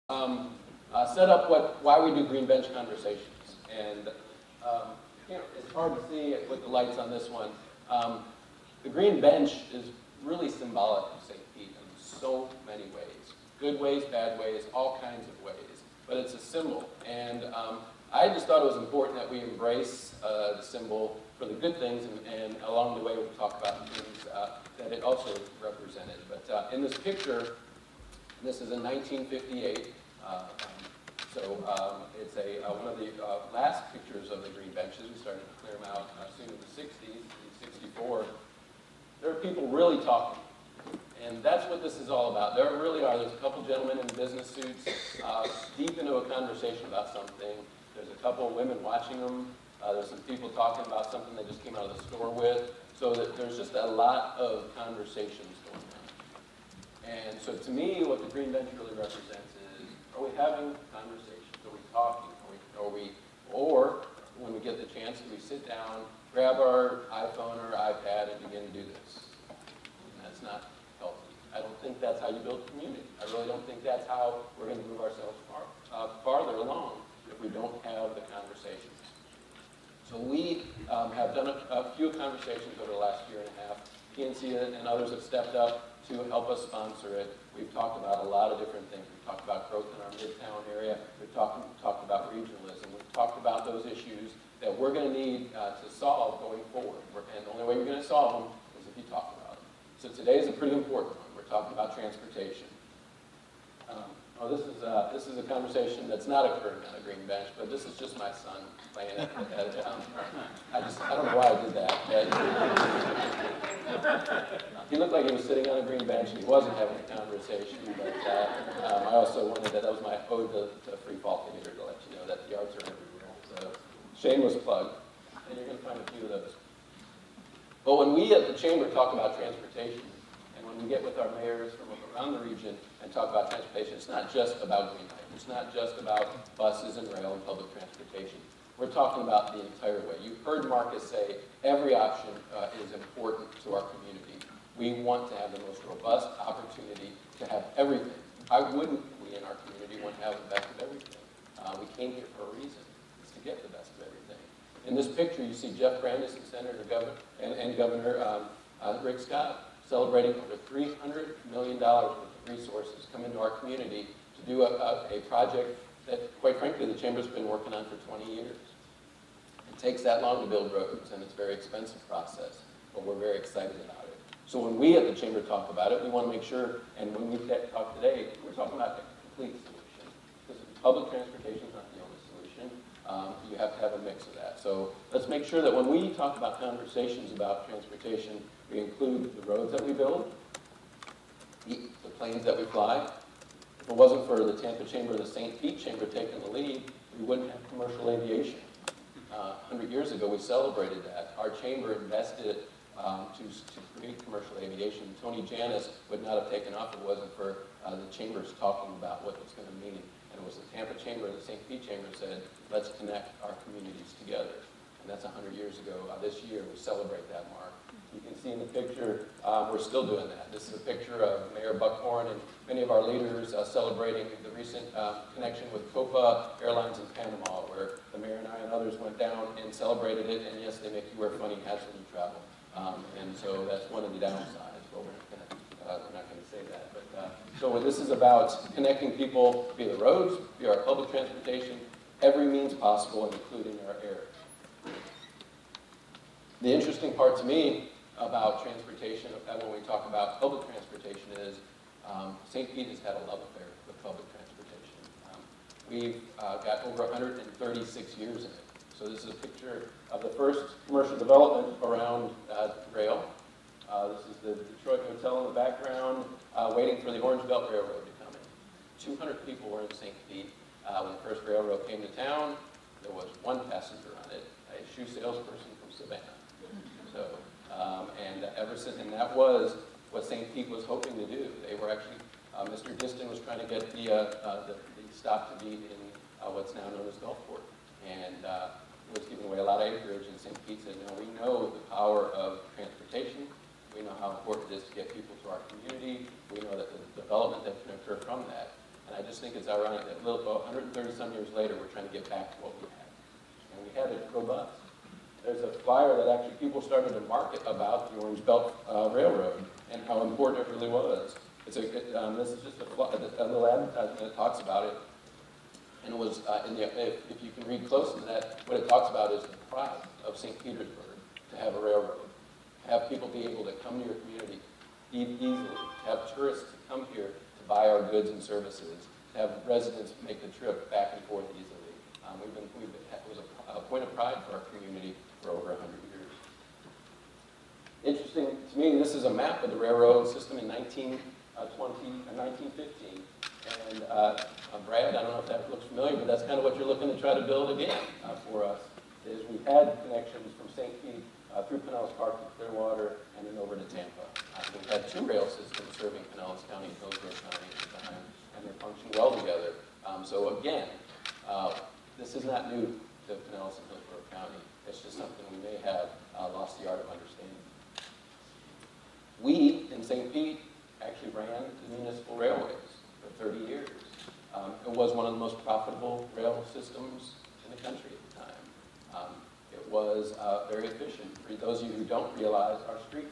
set up why we do green bench conversations. And it's hard to see with the lights on this one. The green bench is really symbolic of St. Pete in so many ways. Good ways, bad ways, all kinds of ways. But it's a symbol. And I just thought it was important that we embrace the symbol for the good things, and along the way we'll talk about the things that it also represented. But in this picture, this is in 1958. It's one of the last pictures of the green benches. We started to clear them out soon in the 60s, in 64. There are people really talking. And that's what this is all about. There really are. There's a couple gentlemen in business suits deep into a conversation about something. There's a couple of women watching them. There's some people talking about something they just came out of the store with. So that there's just a lot of conversations going on. And so to me, what the green bench really represents is, are we having conversations? Are we talking? Or when we get the chance, do we sit down, grab our iPhone or iPad and begin to do this? And that's not healthy. I don't think that's how you build community. I really don't think that's how we're going to move ourselves farther along if we don't have the conversations. So we have done a few conversations over the last year and a half. PNC and others have stepped up to help us sponsor it. We've talked about a lot of different things. We've talked about growth in our Midtown area. We've talked about regionalism. We've talked about those issues that we're going to need to solve going forward. And the only way we're going to solve them is if you talk about them. So today is a pretty important one. We're talking about transportation. This is a conversation that's not occurring on a green bench, but this is just my son playing it. I don't know why I did that. He looked like he was sitting on a green bench and he wasn't having a conversation, but I also wanted that was my ode to Free Fall Theater to let you know that the arts are everywhere. So shameless plug, and you're going to find a few of those. But when we at the Chamber talk about transportation, and when we get with our mayors from around the region and talk about transportation, it's not just about Greenlight. It's not just about buses and rail and public transportation. We're talking about the entire way. You've heard Marcus say every option is important to our community. We want to have the most robust opportunity to have everything. Why wouldn't we in our community want to have the best of everything? We came here for a reason. It's to get the best of everything. In this picture, you see Jeff Grandison, and Governor Rick Scott celebrating over $300 million worth of resources come into our community to do a project that, quite frankly, the Chamber's been working on for 20 years. It takes that long to build roads, and it's a very expensive process, but we're very excited about it. So when we at the Chamber talk about it, we want to make sure, and when we talk today, we're talking about a complete solution. Because public transportation is not the only solution. You have to have a mix of that. So let's make sure that when we talk about conversations about transportation, we include the roads that we build, the planes that we fly. If it wasn't for the Tampa Chamber and the St. Pete Chamber taking the lead, we wouldn't have commercial aviation. 100 years ago, we celebrated that. Our chamber invested to create commercial aviation. Tony Janis would not have taken off if it wasn't for the chambers talking about what it's going to mean. And it was the Tampa Chamber and the St. Pete Chamber said, let's connect our communities together. And that's 100 years ago. This year, we celebrate that mark. You can see in the picture, we're still doing that. This is a picture of Mayor Buckhorn and many of our leaders celebrating the recent connection with Copa Airlines in Panama, where the mayor and I and others went down and celebrated it. And yes, they make you wear funny hats when you travel. And so that's one of the downsides, but we're not going to say that. But, so this is about connecting people via the roads, via our public transportation, every means possible, including our air. The interesting part to me about transportation, when we talk about public transportation, is St. Pete has had a love affair with public transportation. We've got over 136 years in it. So this is a picture of the first commercial development around rail. This is the Detroit Hotel in the background, waiting for the Orange Belt Railroad to come in. 200 people were in St. Pete. When the first railroad came to town, there was one passenger on it, a shoe salesperson from Savannah. So, and that was what St. Pete was hoping to do. They were actually, Mr. Diston was trying to get the stop to be in what's now known as Gulfport. And was giving away a lot of acreage, and St. Pete said, no, we know the power of transportation. We know how important it is to get people to our community. We know that the development that can occur from that. And I just think it's ironic that 130 some years later, we're trying to get back to what we had. And we had it robust. There's a flyer that actually people started to market about the Orange Belt Railroad and how important it really was. This is just a little advertisement that talks about it. And it was, if you can read close to that, what it talks about is the pride of St. Petersburg to have a railroad, have people be able to come to your community easily, have tourists come here to buy our goods and services, to have residents make the trip back and forth easily. It was a point of pride for our community for over 100 years. Interesting to me, this is a map of the railroad system in 1915. And Brad, I don't know if that looks familiar, but that's kind of what you're looking to try to build again for us, is we've had connections from St. Pete through Pinellas Park to Clearwater and then over to Tampa. We've had two rail systems serving Pinellas County and Hillsborough County at the time, and they function well together. So again, this is not new to Pinellas and Hillsborough County. It's just something we may have lost the art of understanding. We, in St. Pete, actually ran the municipal railways for 30 years. It was one of the most profitable rail systems in the country at the time. It was very efficient. For those of you who don't realize,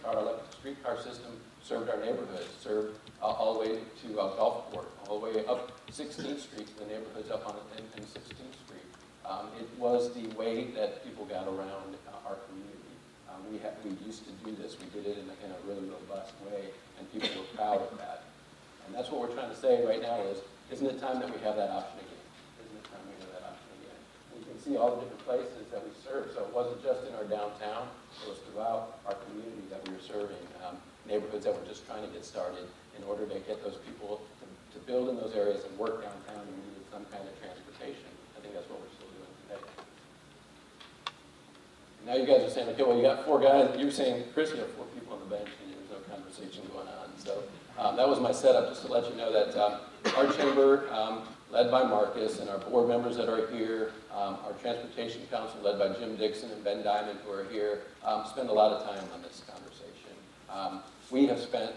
our electric streetcar system served our neighborhoods, served all the way to Gulfport, all the way up 16th Street to the neighborhoods up on 16th Street. It was the way that people got around our community. We used to do this. We did it in a really robust way, and people were proud of that. And that's what we're trying to say right now is, isn't it time that we have that option again? Isn't it time we have that option again? And you can see all the different places that we serve. So it wasn't just in our downtown. It was throughout our community that we were serving, neighborhoods that were just trying to get started in order to get those people to build in those areas and work downtown and needed some kind of transportation. I think that's what we're still doing today. Now you guys are saying, okay, well, you got four guys. You were saying, Chris, you have four people on the bench, and there's no conversation going on. So that was my setup, just to let you know that our chamber, led by Marcus, and our board members that are here, our transportation council, led by Jim Dixon and Ben Diamond, who are here, spend a lot of time on this conversation. We have spent,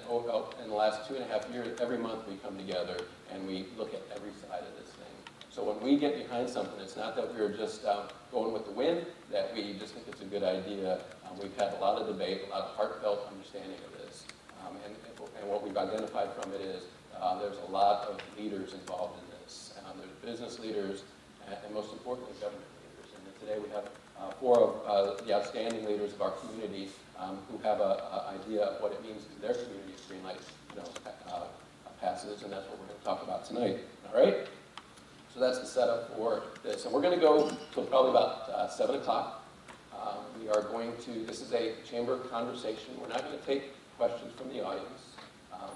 in the last 2.5 years, every month we come together, and we look at every side of this thing. So when we get behind something, it's not that we're just going with the wind, that we just think it's a good idea. We've had a lot of debate, a lot of heartfelt understanding of this. And what we've identified from it is there's a lot of leaders involved in this. There's business leaders, and most importantly, government leaders. And today we have four of the outstanding leaders of our community who have an idea of what it means to their community if Greenlight passes, and that's what we're going to talk about tonight. All right? So that's the setup for this. And we're going to go till probably about 7 o'clock. We are going to, this is a chamber conversation. We're not going to take questions from the audience.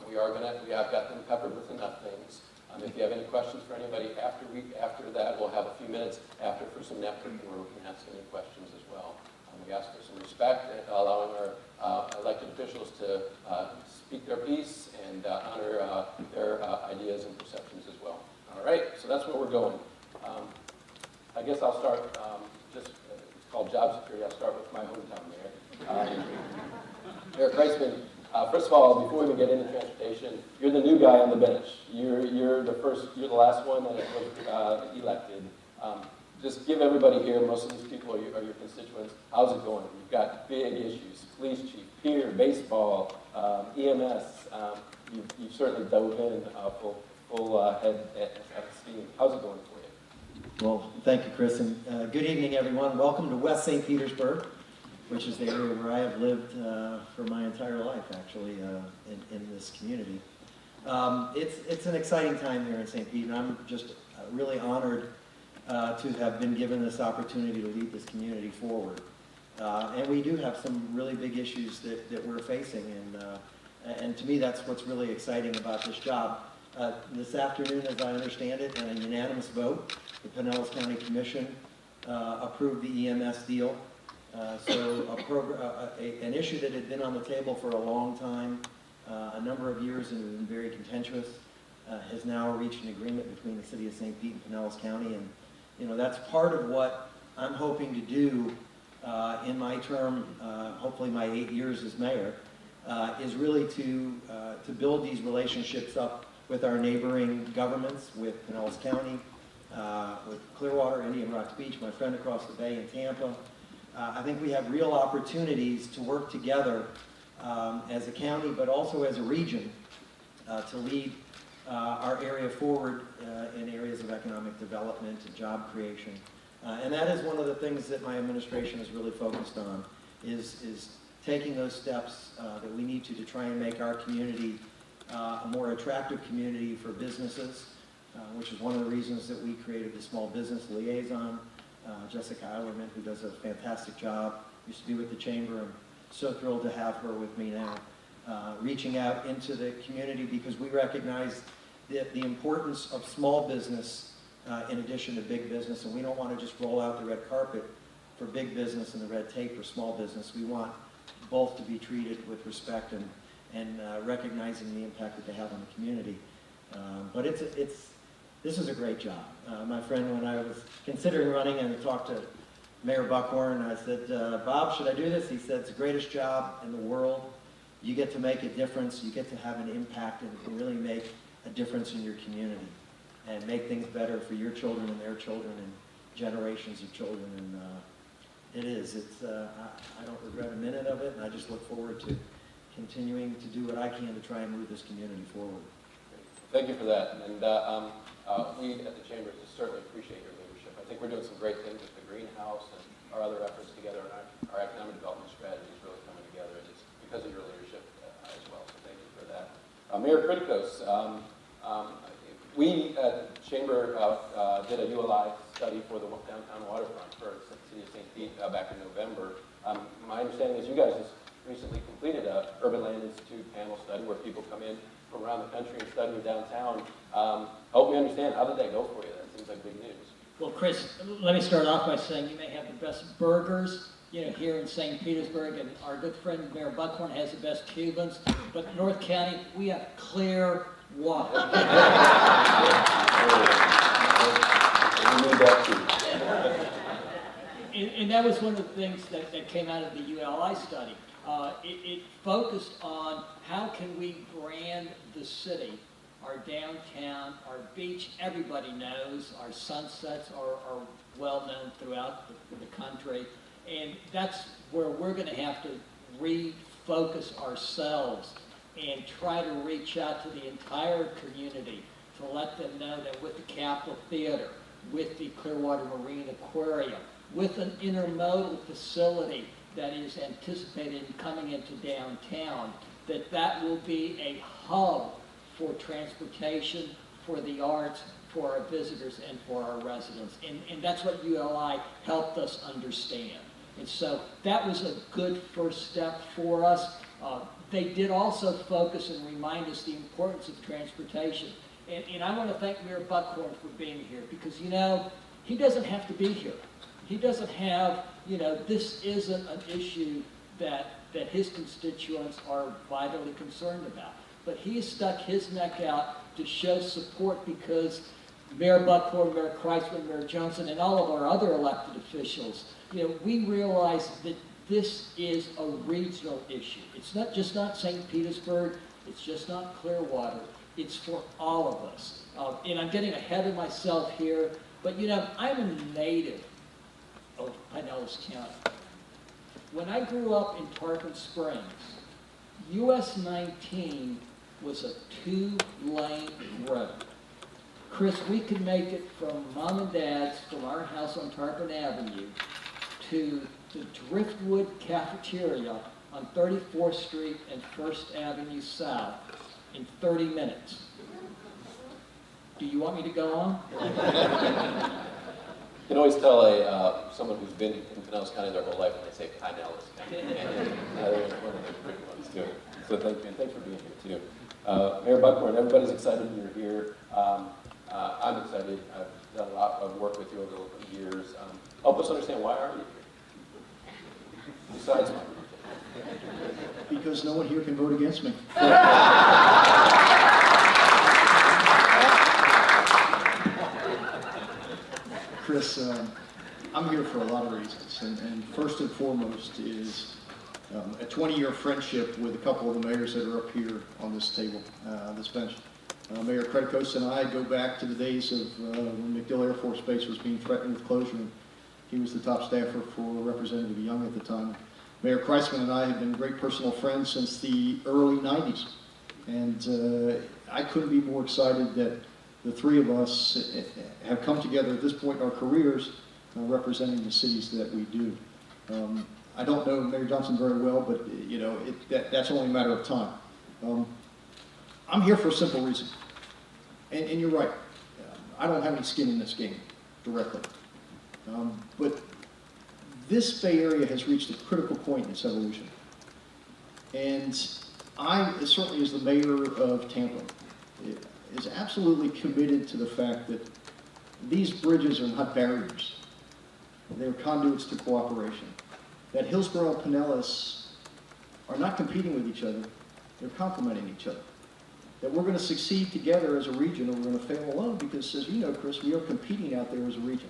We have got them covered with enough things. If you have any questions for anybody after that, we'll have a few minutes after for some networking where we can ask any questions as well. We ask for some respect, allowing our elected officials to speak their piece and honor their ideas and perceptions as well. All right, so that's where we're going. I guess I'll start, it's called job security. I'll start with my hometown mayor. Eric Kreisman, first of all, before we even get into transportation, you're the new guy on the bench. You're the last one that was elected. Just give everybody here, most of these people are your constituents, how's it going? You've got big issues, police chief, peer, baseball, EMS. You've certainly dove in full head of steam. How's it going for you? Well, thank you, Chris, and good evening, everyone. Welcome to West St. Petersburg, which is the area where I have lived for my entire life, actually, in this community. It's an exciting time here in St. Pete, and I'm just really honored to have been given this opportunity to lead this community forward. And we do have some really big issues that we're facing, and to me, that's what's really exciting about this job. This afternoon, as I understand it, in a unanimous vote, the Pinellas County Commission approved the EMS deal. So an issue that had been on the table for a long time, a number of years, and has been very contentious, has now reached an agreement between the city of St. Pete and Pinellas County. And that's part of what I'm hoping to do in my term, hopefully my 8 years as mayor, is really to build these relationships up with our neighboring governments, with Pinellas County, with Clearwater, Indian Rock Beach, my friend across the bay in Tampa. I think we have real opportunities to work together as a county, but also as a region, to lead our area forward in areas of economic development and job creation. And that is one of the things that my administration is really focused on, is taking those steps that we need to try and make our community a more attractive community for businesses, which is one of the reasons that we created the Small Business Liaison. Jessica Eilerman, who does a fantastic job, used to be with the Chamber. I'm so thrilled to have her with me now, reaching out into the community because we recognize the importance of small business in addition to big business, and we don't want to just roll out the red carpet for big business and the red tape for small business. We want both to be treated with respect and recognizing the impact that they have on the community. But this is a great job. My friend, when I was considering running and talked to Mayor Buckhorn, I said, Bob, should I do this? He said, it's the greatest job in the world. You get to make a difference. You get to have an impact and really make a difference in your community and make things better for your children and their children and generations of children. And it is. I don't regret a minute of it, and I just look forward to continuing to do what I can to try and move this community forward. Thank you for that. And we at the Chamber certainly appreciate your leadership. I think we're doing some great things with the greenhouse and our other efforts together, and our economic development strategy is really coming together, and it's because of your leadership as well. So thank you for that. Mayor Kritikos, we at the Chamber did a ULI study for the downtown waterfront for the city of St. Pete back in November. My understanding is you guys just recently completed a Urban Land Institute panel study where people come in from around the country and study downtown. Help me understand, how did that go for you? That seems like big news. Well, Chris, let me start off by saying you may have the best burgers, here in St. Petersburg, and our good friend Mayor Buckhorn has the best Cubans, but in North County, we have clear water. We need that too. And that was one of the things that came out of the ULI study. It focused on how can we brand the city, our downtown, our beach, everybody knows, our sunsets are well known throughout the country, and that's where we're going to have to refocus ourselves and try to reach out to the entire community to let them know that with the Capitol Theater, with the Clearwater Marine Aquarium, with an intermodal facility that is anticipated in coming into downtown, that will be a hub for transportation, for the arts, for our visitors, and for our residents. And that's what ULI helped us understand. And so that was a good first step for us. They did also focus and remind us the importance of transportation. And I want to thank Mayor Buckhorn for being here because, he doesn't have to be here. He doesn't have, this isn't an issue that his constituents are vitally concerned about. But he has stuck his neck out to show support because Mayor Buckhorn, Mayor Kreisman, Mayor Johnson, and all of our other elected officials, we realize that this is a regional issue. It's not St. Petersburg, it's just not Clearwater, it's for all of us. And I'm getting ahead of myself here, but I'm a native of Pinellas County. When I grew up in Tarpon Springs, US 19 was a 2-lane road. Chris, we could make it from Mom and Dad's, from our house on Tarpon Avenue, to the Driftwood Cafeteria on 34th Street and 1st Avenue South in 30 minutes. Do you want me to go on? You can always tell someone who's been in Pinellas County their whole life when they say Pinellas County. They're one of the pretty ones too. So thank you, and thanks for being here too. Mayor Buckhorn, everybody's excited you're here. I'm excited. I've done a lot of work with you over the years. Help us understand, why are you here? Besides my Because no one here can vote against me. Chris, I'm here for a lot of reasons, and first and foremost is a 20-year friendship with a couple of the mayors that are up here on this table, this bench. Mayor Kredikos and I go back to the days of when MacDill Air Force Base was being threatened with closure. And he was the top staffer for Representative Young at the time. Mayor Kreisman and I have been great personal friends since the early 90s. And I couldn't be more excited that the three of us have come together at this point in our careers representing the cities that we do. I don't know Mayor Johnson very well, but you know that's only a matter of time. I'm here for a simple reason, and you're right. I don't have any skin in this game directly, but this Bay Area has reached a critical point in its evolution, and I, certainly as the mayor of Tampa, is absolutely committed to the fact that these bridges are not barriers. They're conduits to cooperation. That Hillsborough and Pinellas are not competing with each other, they're complementing each other. That we're going to succeed together as a region, or we're going to fail alone, because as you know, Chris, we are competing out there as a region.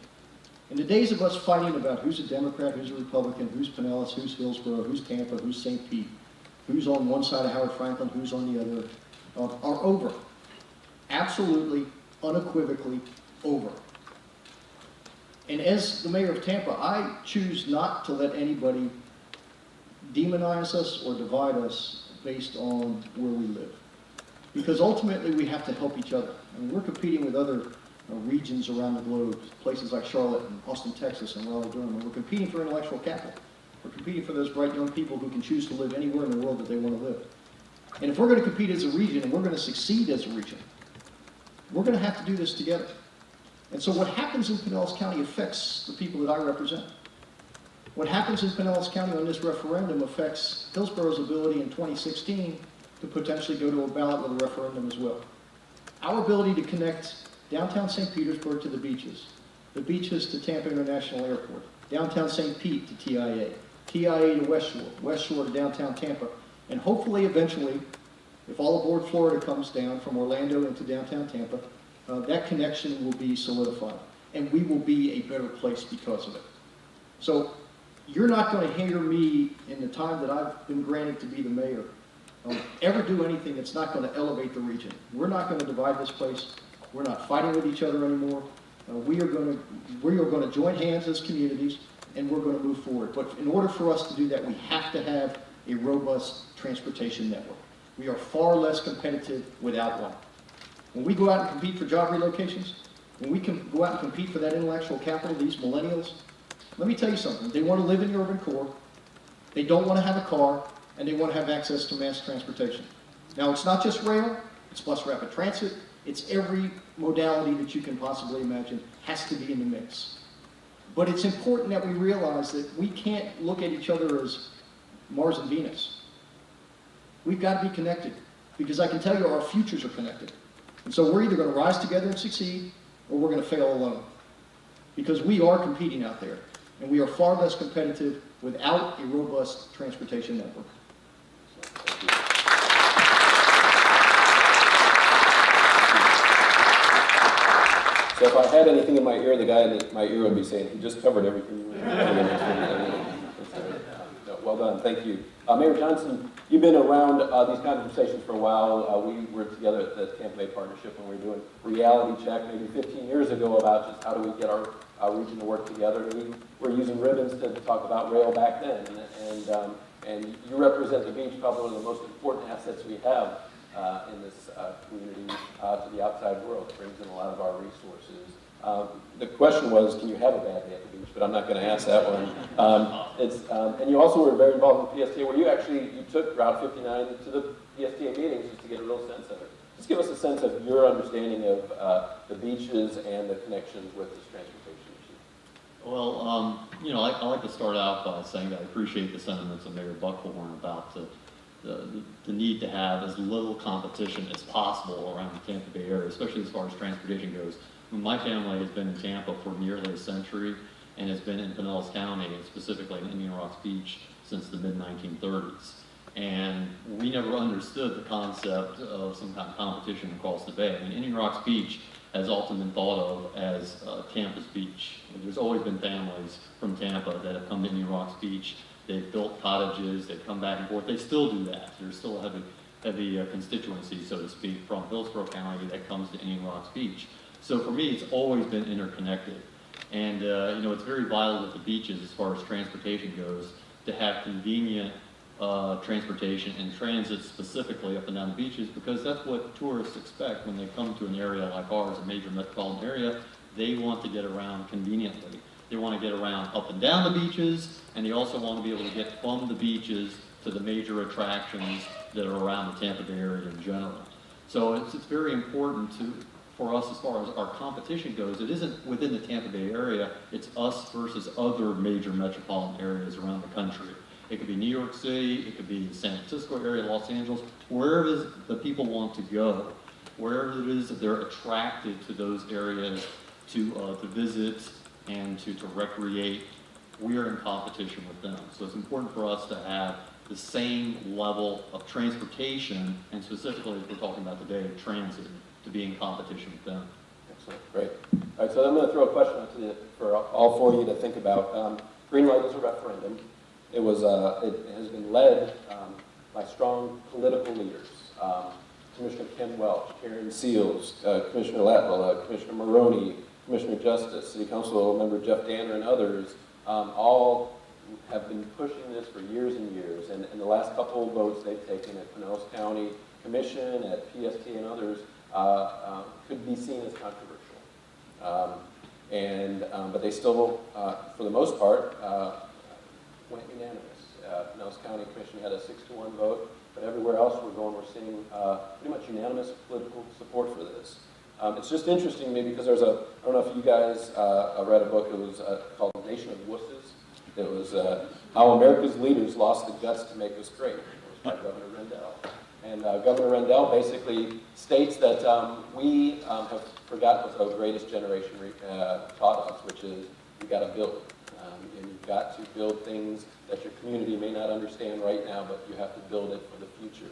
In the days of us fighting about who's a Democrat, who's a Republican, who's Pinellas, who's Hillsborough, who's Tampa, who's St. Pete, who's on one side of Howard Franklin, who's on the other, are over. Absolutely, unequivocally over. And as the mayor of Tampa, I choose not to let anybody demonize us or divide us based on where we live. Because ultimately we have to help each other. And we're competing with other regions around the globe, places like Charlotte and Austin, Texas, and Raleigh, Durham. And we're competing for intellectual capital. We're competing for those bright young people who can choose to live anywhere in the world that they want to live. And if we're going to compete as a region and we're going to succeed as a region, we're going to have to do this together. And so what happens in Pinellas County affects the people that I represent. What happens in Pinellas County on this referendum affects Hillsborough's ability in 2016 to potentially go to a ballot with a referendum as well. Our ability to connect downtown St. Petersburg to the beaches to Tampa International Airport, downtown St. Pete to TIA, TIA to West Shore to downtown Tampa, and hopefully eventually, if all aboard Florida comes down from Orlando into downtown Tampa, that connection will be solidified, and we will be a better place because of it. So you're not going to hear me, in the time that I've been granted to be the mayor, ever do anything that's not going to elevate the region. We're not going to divide this place. We're not fighting with each other anymore. We are going to join hands as communities, and we're going to move forward. But in order for us to do that, we have to have a robust transportation network. We are far less competitive without one. When we go out and compete for job relocations, when we can go out and compete for that intellectual capital, these millennials, let me tell you something. They want to live in the urban core, they don't want to have a car, and they want to have access to mass transportation. Now, it's not just rail, it's bus rapid transit, it's every modality that you can possibly imagine has to be in the mix. But it's important that we realize that we can't look at each other as Mars and Venus. We've got to be connected, because I can tell you our futures are connected. And so we're either going to rise together and succeed, or we're going to fail alone. Because we are competing out there, and we are far less competitive without a robust transportation network. So if I had anything in my ear, the guy in my ear would be saying, he just covered everything you were well done, thank you. Mayor Johnson, you've been around these conversations for a while. We were together at the Tampa Bay Partnership when we were doing reality check maybe 15 years ago about just how do we get our region to work together. And we were using ribbons to talk about rail back then. And you represent the beach, probably one of the most important assets we have in this community to the outside world. It brings in a lot of our resources. The question was, can you have a bad day at the beach? But I'm not going to ask that one. And you also were very involved in PSTA, where you took Route 59 to the PSTA meetings just to get a real sense of it. Just give us a sense of your understanding of the beaches and the connections with this transportation issue. Well, I like to start out by saying that I appreciate the sentiments of Mayor Buckhorn about the need to have as little competition as possible around the Tampa Bay area, especially as far as transportation goes. My family has been in Tampa for nearly a century and has been in Pinellas County, specifically in Indian Rocks Beach, since the mid-1930s. And we never understood the concept of some kind of competition across the bay. I mean, Indian Rocks Beach has often been thought of as Tampa's beach. There's always been families from Tampa that have come to Indian Rocks Beach. They've built cottages, they've come back and forth. They still do that. There's still a heavy heavy constituency, so to speak, from Hillsborough County that comes to Indian Rocks Beach. So for me, it's always been interconnected. And, it's very vital with the beaches as far as transportation goes to have convenient transportation and transit specifically up and down the beaches, because that's what tourists expect when they come to an area like ours, a major metropolitan area. They want to get around conveniently. They want to get around up and down the beaches, and they also want to be able to get from the beaches to the major attractions that are around the Tampa Bay area in general. So it's very important for us as far as our competition goes. It isn't within the Tampa Bay area, it's us versus other major metropolitan areas around the country. It could be New York City, it could be the San Francisco area, Los Angeles, wherever it is the people want to go, wherever it is that they're attracted to those areas to visit and to recreate, we are in competition with them. So it's important for us to have the same level of transportation, and specifically as we're talking about today, transit, to be in competition with them. Excellent, great. All right, so I'm going to throw a question out to you for all four of you to think about. Greenlight is a referendum. It has been led by strong political leaders. Commissioner Ken Welch, Karen Seals, Commissioner Latwell, Commissioner Maroney, Commissioner Justice, City Council Member Jeff Danner, and others, all have been pushing this for years and years. And the last couple of votes they've taken at Pinellas County Commission, at PST, and others could be seen as controversial. But they still, for the most part, went unanimous. Pinellas County Commission had a 6-1 vote, but everywhere else we're seeing pretty much unanimous political support for this. It's just interesting to me because I don't know if you guys read a book, it was called Nation of Wusses. It was How America's Leaders Lost the Guts to Make Us Great. It was by Governor Rendell. And Governor Rendell basically states that we have forgotten what the greatest generation taught us, which is you've got to build. And you've got to build things that your community may not understand right now, but you have to build it for the future.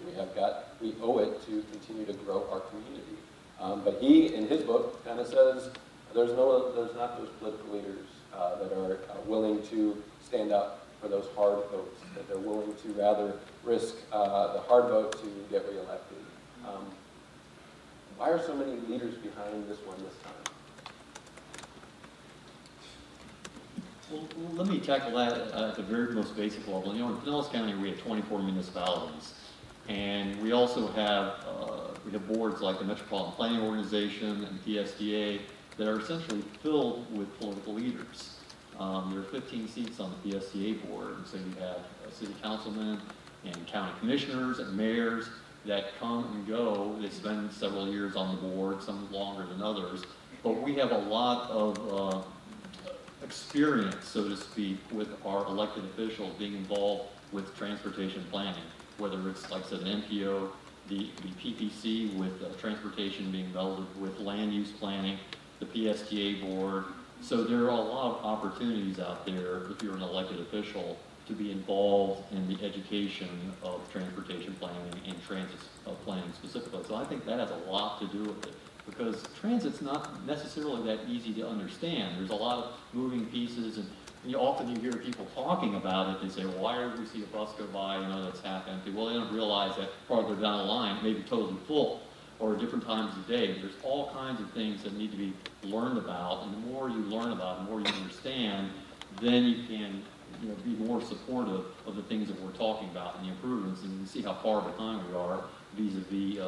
We owe it to continue to grow our community. But he, in his book, kind of says there's not those political leaders that are willing to stand up for those hard votes, that they're willing to rather risk the hard vote to get reelected. Why are so many leaders behind this one this time? Well, let me tackle that at the very most basic level. In Pinellas County, we have 24 municipalities, and we also have boards like the Metropolitan Planning Organization and PSDA that are essentially filled with political leaders. There are 15 seats on the PSDA board, and so you have city councilmen and county commissioners and mayors that come and go. They spend several years on the board, some longer than others, but we have a lot of experience, so to speak, with our elected officials being involved with transportation planning, whether it's, like I said, an MPO, the PPC with transportation being melded with land use planning, the PSTA board. So there are a lot of opportunities out there if you're an elected official to be involved in the education of transportation planning and transit planning specifically. So I think that has a lot to do with it, because transit's not necessarily that easy to understand. There's a lot of moving pieces, and often you hear people talking about it. They say, well, why do we see a bus go by, that's half empty? Well, they don't realize that farther down the line it may be totally full, or different times of day. There's all kinds of things that need to be learned about, and the more you learn about, the more you understand, then you can be more supportive of the things that we're talking about and the improvements, and you can see how far behind we are vis-a-vis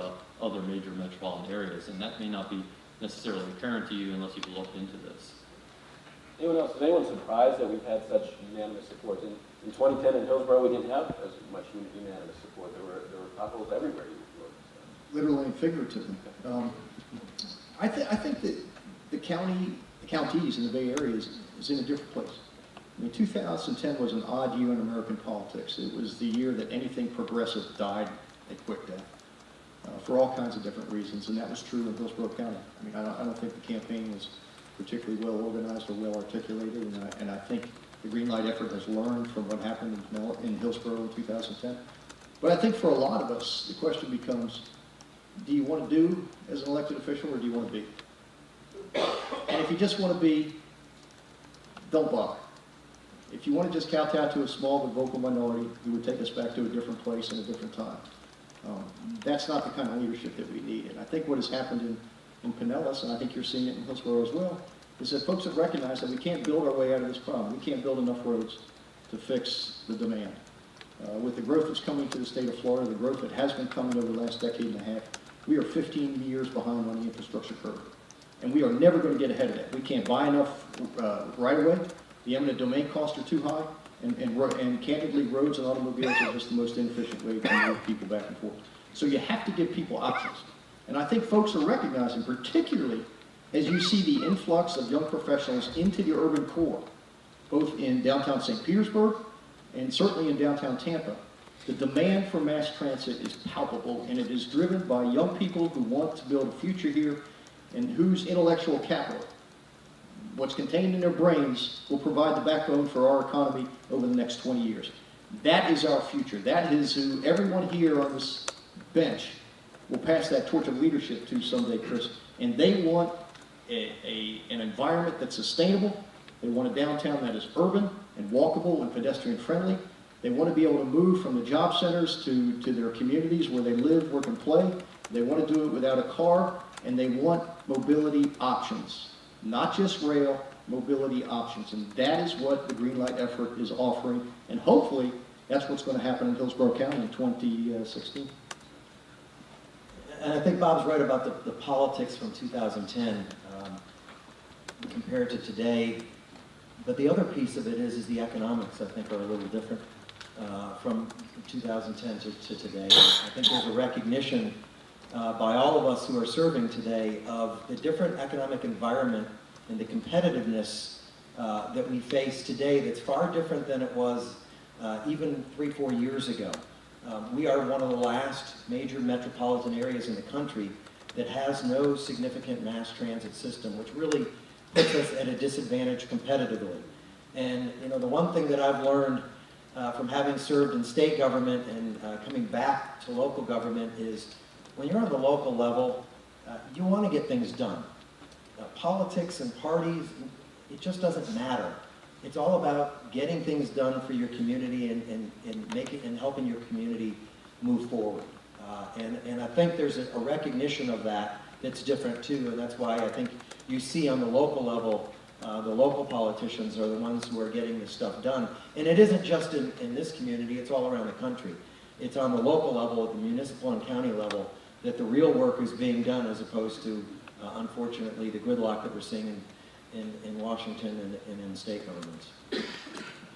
other major metropolitan areas, and that may not be necessarily apparent to you unless you've looked into this. Anyone else? Is anyone surprised that we've had such unanimous support? In 2010 in Hillsborough, we didn't have as much unanimous support. There were potholes everywhere you would look. So. Literally and figuratively. I think that the counties in the Bay Area is in a different place. I mean, 2010 was an odd year in American politics. It was the year that anything progressive died a quick death for all kinds of different reasons, and that was true in Hillsborough County. I mean, I don't think the campaign was particularly well organized or well articulated, and I think the Greenlight effort has learned from what happened in Hillsborough in 2010. But I think for a lot of us, the question becomes, do you want to do as an elected official, or do you want to be? And if you just want to be, don't bother. If you want to just kowtow to a small but vocal minority, it would take us back to a different place and a different time. That's not the kind of leadership that we need. And I think what has happened in Pinellas, and I think you're seeing it in Hillsborough as well, is that folks have recognized that we can't build our way out of this problem. We can't build enough roads to fix the demand. With the growth that's coming to the state of Florida, the growth that has been coming over the last decade and a half, we are 15 years behind on the infrastructure curve. And we are never going to get ahead of that. We can't buy enough right away. The eminent domain costs are too high. And candidly, roads and automobiles are just the most inefficient way to move people back and forth. So you have to give people options. And I think folks are recognizing, particularly as you see the influx of young professionals into the urban core, both in downtown St. Petersburg and certainly in downtown Tampa, the demand for mass transit is palpable, and it is driven by young people who want to build a future here and whose intellectual capital, what's contained in their brains, will provide the backbone for our economy over the next 20 years. That is our future. That is who everyone here on this bench will pass that torch of leadership to someday, Chris. And they want an environment that's sustainable. They want a downtown that is urban and walkable and pedestrian friendly. They want to be able to move from the job centers to their communities where they live, work, and play. They want to do it without a car, and they want mobility options. Not just rail, mobility options. And that is what the Greenlight effort is offering. And hopefully, that's what's going to happen in Hillsborough County in 2016. And I think Bob's right about the politics from 2010 compared to today. But the other piece of it is the economics, I think, are a little different from 2010 to today. I think there's a recognition by all of us who are serving today of the different economic environment and the competitiveness that we face today that's far different than it was even 3-4 years ago. We are one of the last major metropolitan areas in the country that has no significant mass transit system, which really puts us at a disadvantage competitively. And you know, the one thing that I've learned from having served in state government and coming back to local government is when you're on the local level, you want to get things done. Politics and parties, it just doesn't matter. It's all about getting things done for your community and helping your community move forward. And I think there's a recognition of that that's different too, and that's why I think you see on the local level, the local politicians are the ones who are getting this stuff done. And it isn't just in this community, it's all around the country. It's on the local level, at the municipal and county level, that the real work is being done as opposed to, unfortunately, the gridlock that we're seeing in Washington and in state governments.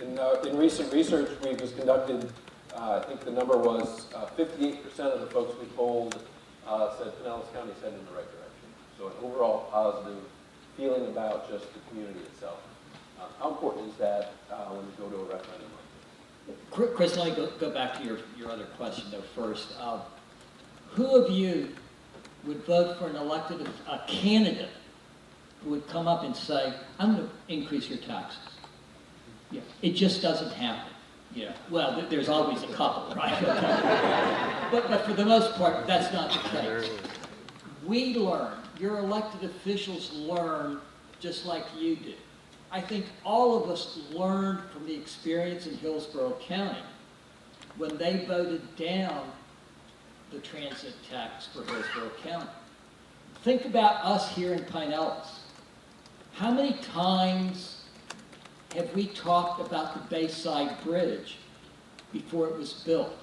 In recent research we was conducted, I think the number was 58% of the folks we polled said Pinellas County is headed in the right direction. So an overall positive feeling about just the community itself. How important is that when you go to a referendum like this? Chris, let me go back to your other question though first. Who of you would vote for a candidate who would come up and say, I'm going to increase your taxes? Yeah, it just doesn't happen. Yeah, well, there's always a couple, right? but for the most part, that's not the case. We learn, your elected officials learn just like you do. I think all of us learned from the experience in Hillsborough County when they voted down the transit tax for Hillsborough County. Think about us here in Pinellas. How many times have we talked about the Bayside Bridge before it was built?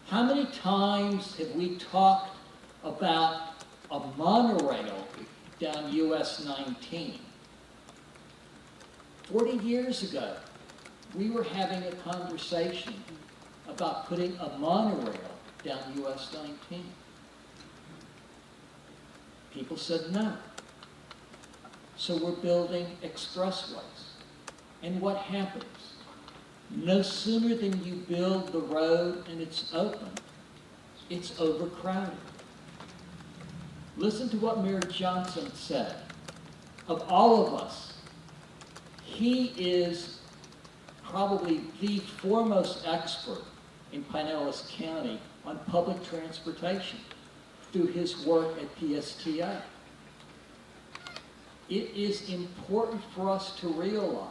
How many times have we talked about a monorail down US 19? 40 years ago, we were having a conversation about putting a monorail down US 19. People said no. So we're building expressways. And what happens? No sooner than you build the road and it's open, it's overcrowded. Listen to what Mayor Johnson said. Of all of us, he is probably the foremost expert in Pinellas County on public transportation through his work at PSTA. It is important for us to realize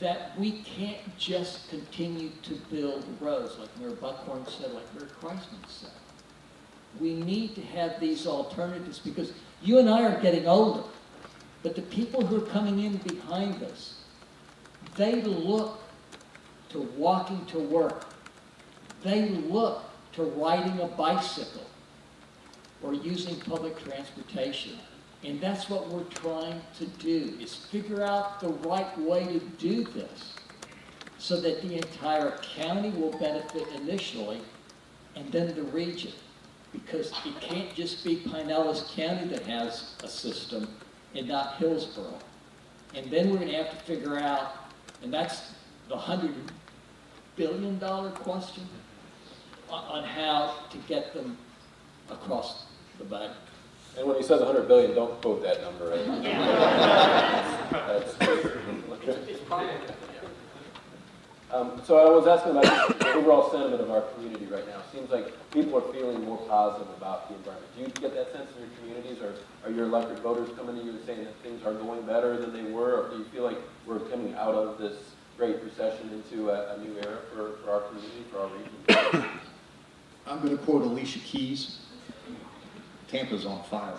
that we can't just continue to build roads, like Mayor Buckhorn said, like Mayor Kreisman said. We need to have these alternatives because you and I are getting older, but the people who are coming in behind us, they look to walking to work. They look to riding a bicycle or using public transportation. And that's what we're trying to do, is figure out the right way to do this so that the entire county will benefit initially and then the region. Because it can't just be Pinellas County that has a system and not Hillsborough. And then we're gonna have to figure out, and that's the $100 billion question, on how to get them across the bank. And when he says 100 billion, don't quote that number. That's, so I was asking about the overall sentiment of our community right now. It seems like people are feeling more positive about the environment. Do you get that sense in your communities, or are your elected voters coming to you and saying that things are going better than they were, or do you feel like we're coming out of this great recession into a new era for our community, for our region? I'm going to quote Alicia Keys. Tampa's on fire.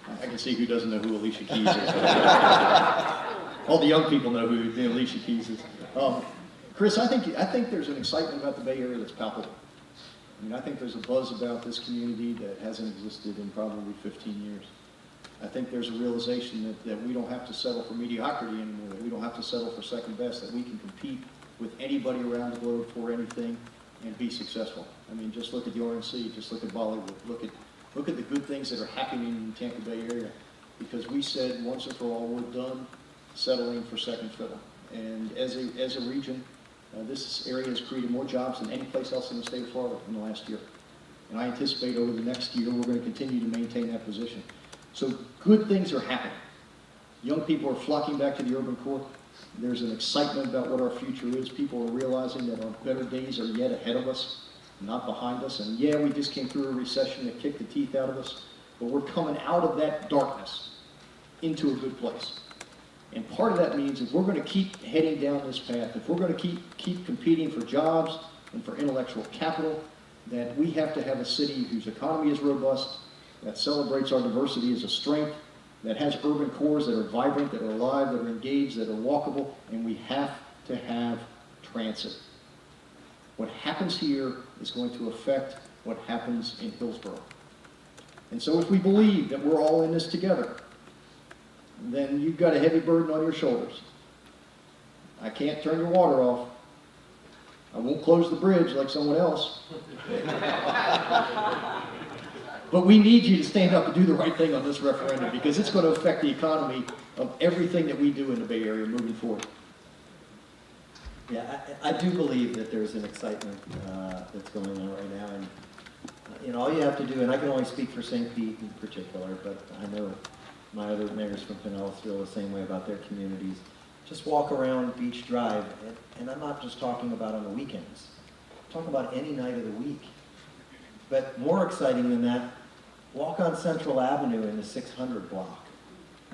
I can see who doesn't know who Alicia Keys is. All the young people know who Alicia Keys is. Chris, I think there's an excitement about the Bay Area that's palpable. I mean, I think there's a buzz about this community that hasn't existed in probably 15 years. I think there's a realization that we don't have to settle for mediocrity anymore, that we don't have to settle for second best, that we can compete with anybody around the globe for anything and be successful. I mean, just look at the RNC, just look at Bollywood, look at the good things that are happening in the Tampa Bay area, because we said once and for all, we're done settling for second fiddle. And as a region, this area has created more jobs than any place else in the state of Florida in the last year. And I anticipate over the next year, we're going to continue to maintain that position. So good things are happening. Young people are flocking back to the urban core. There's an excitement about what our future is. People are realizing that our better days are yet ahead of us, not behind us. And yeah, we just came through a recession that kicked the teeth out of us, but we're coming out of that darkness into a good place. And part of that means if we're going to keep heading down this path, if we're going to keep competing for jobs and for intellectual capital, that we have to have a city whose economy is robust, that celebrates our diversity as a strength, that has urban cores that are vibrant, that are alive, that are engaged, that are walkable, and we have to have transit. What happens here is going to affect what happens in Hillsborough. And so if we believe that we're all in this together, then you've got a heavy burden on your shoulders. I can't turn your water off. I won't close the bridge like someone else. But we need you to stand up and do the right thing on this referendum, because it's going to affect the economy of everything that we do in the Bay Area moving forward. Yeah, I do believe that there's an excitement that's going on right now, and you know, all you have to do, and I can only speak for St. Pete in particular, but I know my other mayors from Pinellas feel the same way about their communities. Just walk around Beach Drive, and I'm not just talking about on the weekends. I'm talking about any night of the week. But more exciting than that, walk on Central Avenue in the 600 block,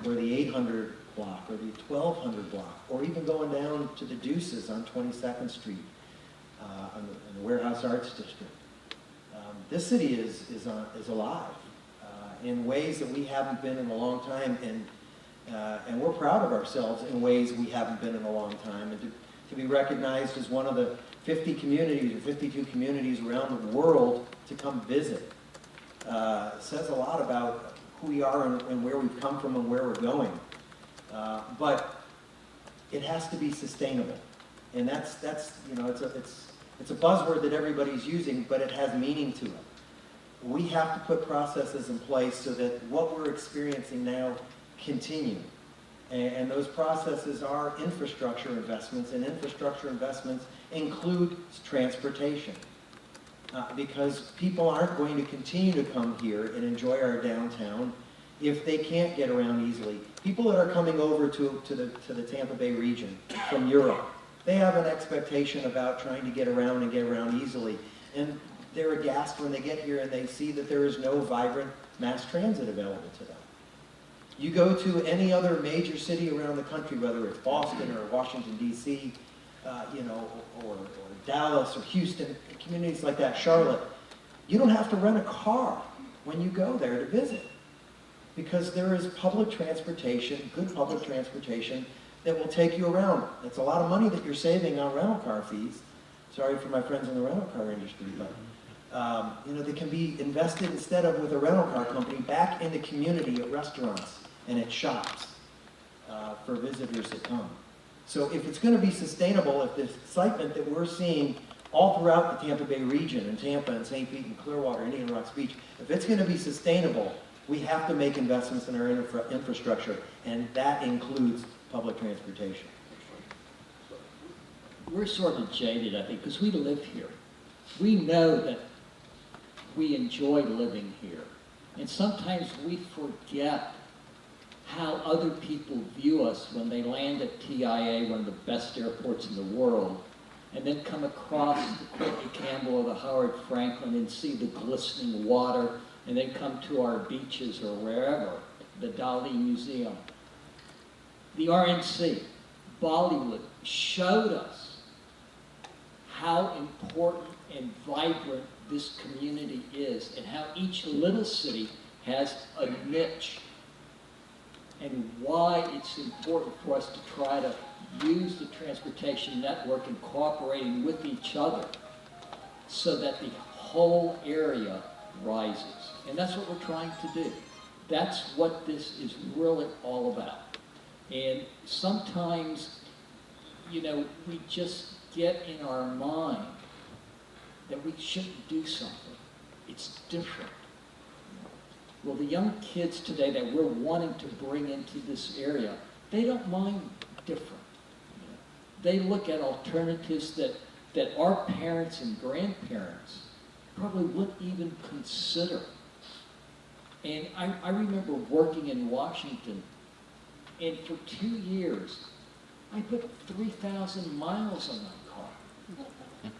or the 800 block, or the 1200 block, or even going down to the Deuces on 22nd Street, in the Warehouse Arts District. This city is alive in ways that we haven't been in a long time, and we're proud of ourselves in ways we haven't been in a long time. And to be recognized as one of the 50 communities or 52 communities around the world to come visit says a lot about who we are and where we've come from and where we're going. But it has to be sustainable, and that's you know, it's a buzzword that everybody's using, but it has meaning to it. We have to put processes in place so that what we're experiencing now continue. And those processes are infrastructure investments, and infrastructure investments include transportation. Because people aren't going to continue to come here and enjoy our downtown if they can't get around easily. People that are coming over to the Tampa Bay region from Europe, they have an expectation about trying to get around and get around easily. And they're aghast when they get here and they see that there is no vibrant mass transit available to them. You go to any other major city around the country, whether it's Boston or Washington, D.C., or Dallas or Houston, communities like that, Charlotte, you don't have to rent a car when you go there to visit, because there is public transportation, good public transportation, that will take you around. It's a lot of money that you're saving on rental car fees. Sorry for my friends in the rental car industry, but they can be invested instead of with a rental car company back in the community at restaurants and at shops for visitors that come. So if it's going to be sustainable, if the excitement that we're seeing all throughout the Tampa Bay region, in Tampa and St. Pete and Clearwater, Indian Rocks Beach, if it's going to be sustainable, we have to make investments in our infrastructure, and that includes public transportation. We're sort of jaded, I think, because we live here. We know that we enjoy living here. And sometimes we forget how other people view us when they land at TIA, one of the best airports in the world, and then come across the Courtney Campbell or the Howard Franklin and see the glistening water, and then come to our beaches or wherever, the Dali Museum. The RNC, Bollywood, showed us how important and vibrant this community is, and how each little city has a niche, and why it's important for us to try to use the transportation network and cooperating with each other so that the whole area rises. And that's what we're trying to do. That's what this is really all about. And sometimes, we just get in our mind that we shouldn't do something. It's different. Well, the young kids today that we're wanting to bring into this area, they don't mind different. They look at alternatives that our parents and grandparents probably wouldn't even consider. And I remember working in Washington, and for 2 years, I put 3,000 miles on my car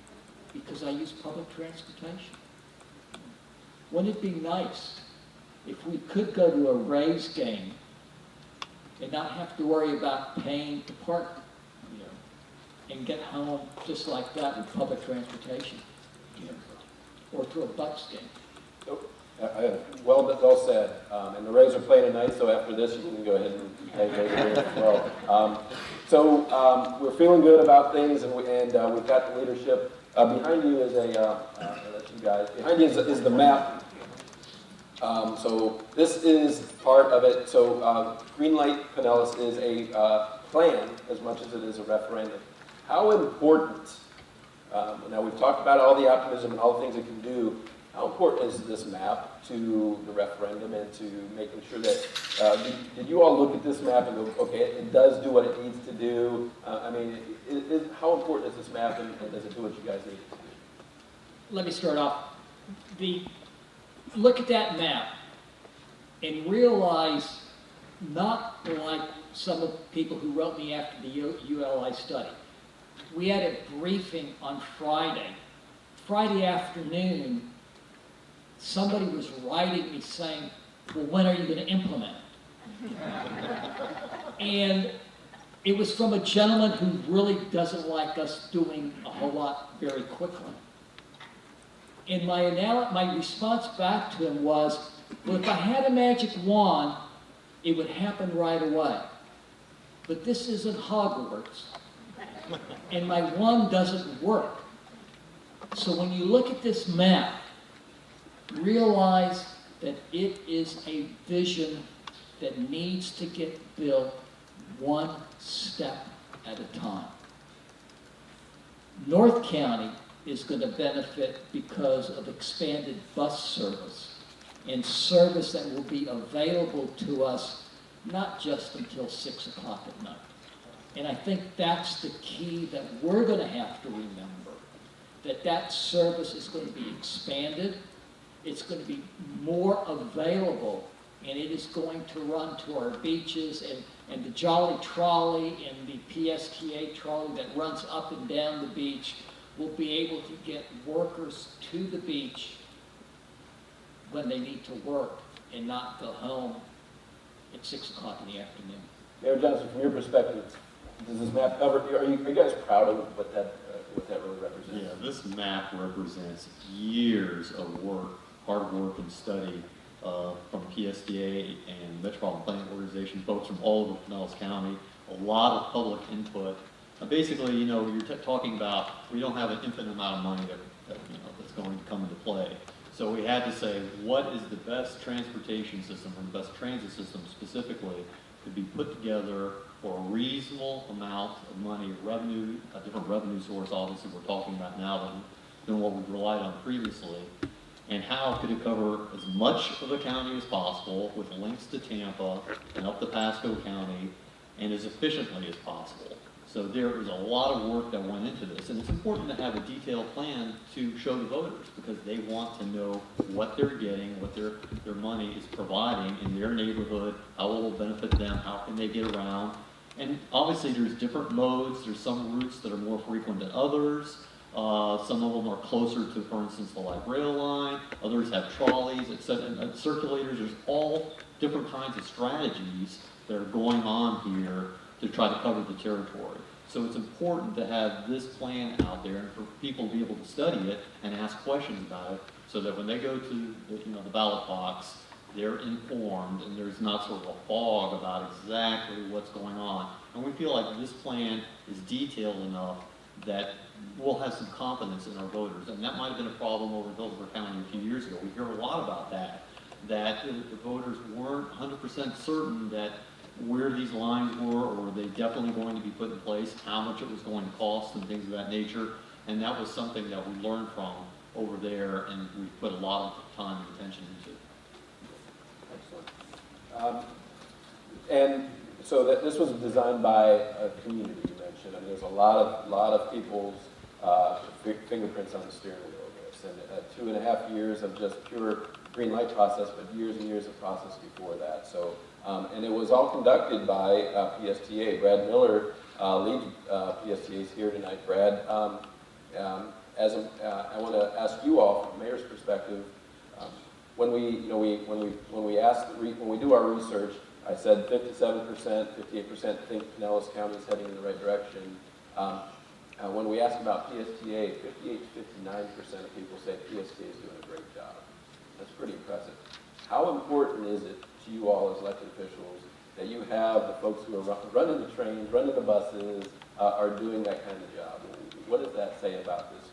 because I used public transportation. Wouldn't it be nice if we could go to a Rays game and not have to worry about paying to park, and get home just like that with public transportation, or to a Bucks game? Well said. And the Rays are playing tonight, so after this, you can go ahead and play Rays as well. So we're feeling good about things, and we've got the leadership. Behind you is behind you is the map. So this is part of it. So Greenlight Pinellas is a plan as much as it is a referendum. How important, now we've talked about all the optimism and all the things it can do, how important is this map to the referendum and to making sure that, did you all look at this map and go, okay, it does do what it needs to do? How important is this map, and does it do what you guys need it to do? Let me start off. Look at that map and realize, not like some of the people who wrote me after the ULI study. We had a briefing on Friday. Friday afternoon, somebody was writing me saying, well, when are you going to implement it? And it was from a gentleman who really doesn't like us doing a whole lot very quickly. And my response back to him was, well, if I had a magic wand, it would happen right away. But this isn't Hogwarts, and my wand doesn't work. So when you look at this map, realize that it is a vision that needs to get built one step at a time. North County is going to benefit because of expanded bus service, and service that will be available to us not just until 6 o'clock at night. And I think that's the key that we're going to have to remember, that service is going to be expanded, it's going to be more available, and it is going to run to our beaches, and the Jolly Trolley and the PSTA trolley that runs up and down the beach will be able to get workers to the beach when they need to work and not go home at 6 o'clock in the afternoon. Mayor Johnson, from your perspective, does this map cover, are you guys proud of what that really represents? Yeah, this map represents years of work, hard work and study from PSDA and Metropolitan Planning Organization, folks from all over Pinellas County, a lot of public input. Basically, you know, you're talking about, we don't have an infinite amount of money that's going to come into play. So we had to say, what is the best transportation system, or the best transit system specifically, to be put together for a reasonable amount of money, revenue, a different revenue source, obviously, we're talking about now than what we've relied on previously. And how could it cover as much of the county as possible with links to Tampa and up to Pasco County and as efficiently as possible. So there is a lot of work that went into this, and it's important to have a detailed plan to show the voters because they want to know what they're getting, what their money is providing in their neighborhood, how it will benefit them, how can they get around. And obviously there's different modes, there's some routes that are more frequent than others. Some of them are closer to, for instance, the light rail line, others have trolleys, etc., and circulators. There's all different kinds of strategies that are going on here to try to cover the territory. So it's important to have this plan out there and for people to be able to study it and ask questions about it so that when they go to the ballot box, they're informed and there's not sort of a fog about exactly what's going on. And we feel like this plan is detailed enough that we'll have some confidence in our voters. And that might have been a problem over in Hillsborough County a few years ago. We hear a lot about that the voters weren't 100% certain that where these lines were, or were they definitely going to be put in place, how much it was going to cost, and things of that nature. And that was something that we learned from over there, and we put a lot of time and attention into. Excellent. And so this was designed by a community, you mentioned. I mean, there's a lot of people's fingerprints on the steering wheel of this, and 2.5 years of just pure Greenlight process, but years and years of process before that. So, and it was all conducted by PSTA. Brad Miller leads PSTA's here tonight. Brad, I want to ask you all from the mayor's perspective. When we do our research, I said 57%, 58% think Pinellas County is heading in the right direction. When we ask about PSTA, 58 to 59% of people say PSTA is doing a great job. That's pretty impressive. How important is it to you all as elected officials that you have the folks who are running the trains, running the buses, are doing that kind of job? What does that say about this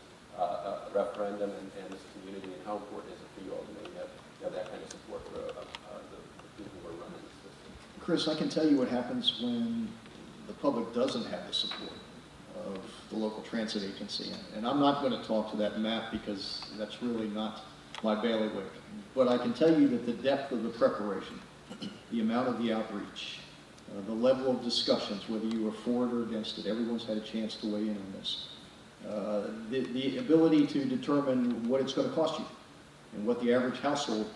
referendum and this community, and how important is it for you all to maybe have that kind of support for the people who are running the system? Chris, I can tell you what happens when the public doesn't have the support of the local transit agency. And I'm not going to talk to that map because that's really not my bailiwick. But I can tell you that the depth of the preparation, the amount of the outreach, the level of discussions, whether you are for it or against it, everyone's had a chance to weigh in on this. The ability to determine what it's going to cost you and what the average household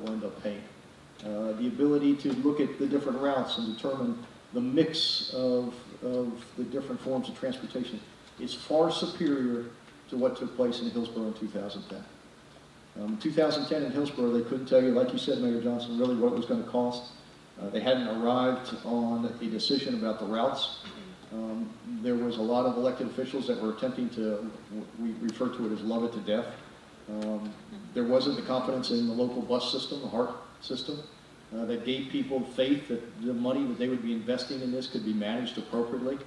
will end up paying. The ability to look at the different routes and determine the mix of the different forms of transportation is far superior to what took place in Hillsborough in 2010. In 2010 in Hillsborough, they couldn't tell you, like you said, Mayor Johnson, really what it was going to cost. They hadn't arrived on a decision about the routes. There was a lot of elected officials that were attempting to, we refer to it as love it to death. There wasn't the confidence in the local bus system, the HART system, that gave people faith that the money that they would be investing in this could be managed appropriately.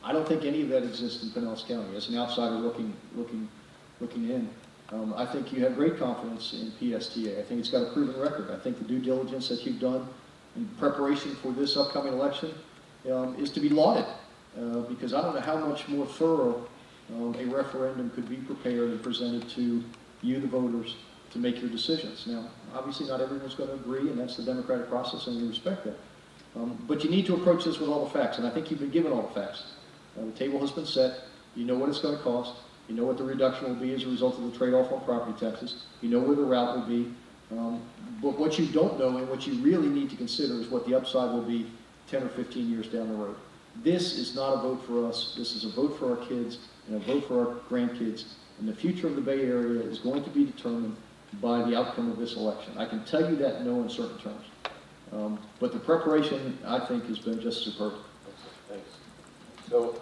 I don't think any of that exists in Pinellas County. As an outsider looking in, I think you have great confidence in PSTA. I think it's got a proven record. I think the due diligence that you've done in preparation for this upcoming election is to be lauded, because I don't know how much more thorough a referendum could be prepared and presented to you, the voters, to make your decisions. Now, obviously not everyone's going to agree, and that's the democratic process, and we respect that. But you need to approach this with all the facts, and I think you've been given all the facts. The table has been set. You know what it's going to cost. You know what the reduction will be as a result of the trade-off on property taxes. You know where the route will be. But what you don't know and what you really need to consider is what the upside will be 10 or 15 years down the road. This is not a vote for us. This is a vote for our kids and a vote for our grandkids. And the future of the Bay Area is going to be determined by the outcome of this election. I can tell you that in no uncertain terms. But the preparation, I think, has been just superb. Thanks. So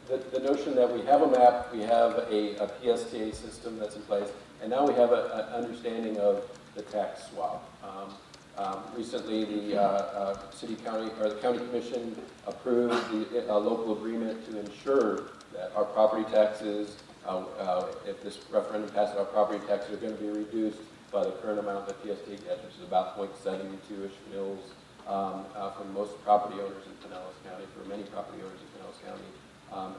the notion that we have a map, we have a PSTA system that's in place, and now we have an understanding of the tax swap. Recently, the the county commission approved the local agreement to ensure that our property taxes, if this referendum passes, our property taxes are going to be reduced by the current amount that PSTA gets, which is about 0.72-ish mils from most property owners in Pinellas County, for many property owners in Pinellas County.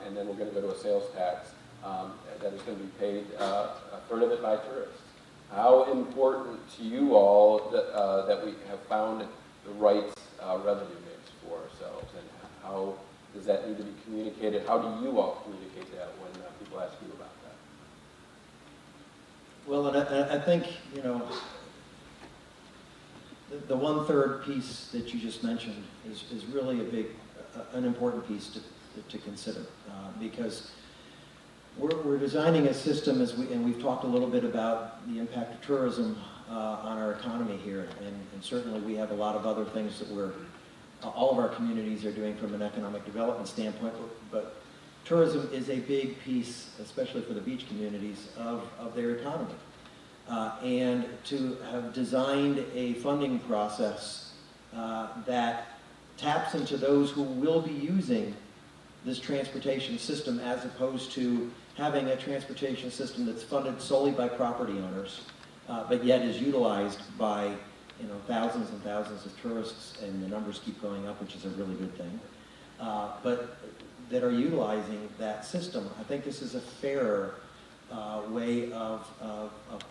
And then we're going to go to a sales tax that is going to be paid, a third of it by tourists. How important to you all that we have found the right revenue mix for ourselves, and how does that need to be communicated? How do you all communicate that when people ask you about that? Well, and I think, you know, the 1/3 piece that you just mentioned is really an important piece to consider, because we're designing a system, and we've talked a little bit about the impact of tourism on our economy here, and certainly we have a lot of other things that all of our communities are doing from an economic development standpoint, but tourism is a big piece, especially for the beach communities, of their economy. And to have designed a funding process that taps into those who will be using this transportation system, as opposed to having a transportation system that's funded solely by property owners, but yet is utilized by, you know, thousands and thousands of tourists, and the numbers keep going up, which is a really good thing, but that are utilizing that system. I think this is a fairer way of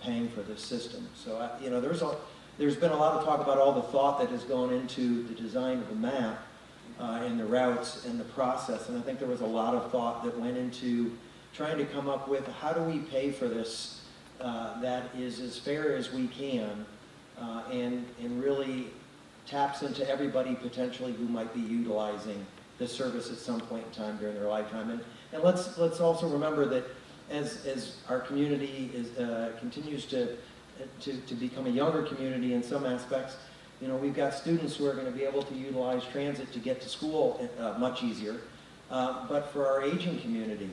paying for this system. So, you know, there's been a lot of talk about all the thought that has gone into the design of the map and the routes and the process, and I think there was a lot of thought that went into trying to come up with how do we pay for this that is as fair as we can, and really taps into everybody potentially who might be utilizing this service at some point in time during their lifetime. And let's also remember that as our community continues to become a younger community in some aspects, you know, we've got students who are going to be able to utilize transit to get to school much easier. But for our aging community,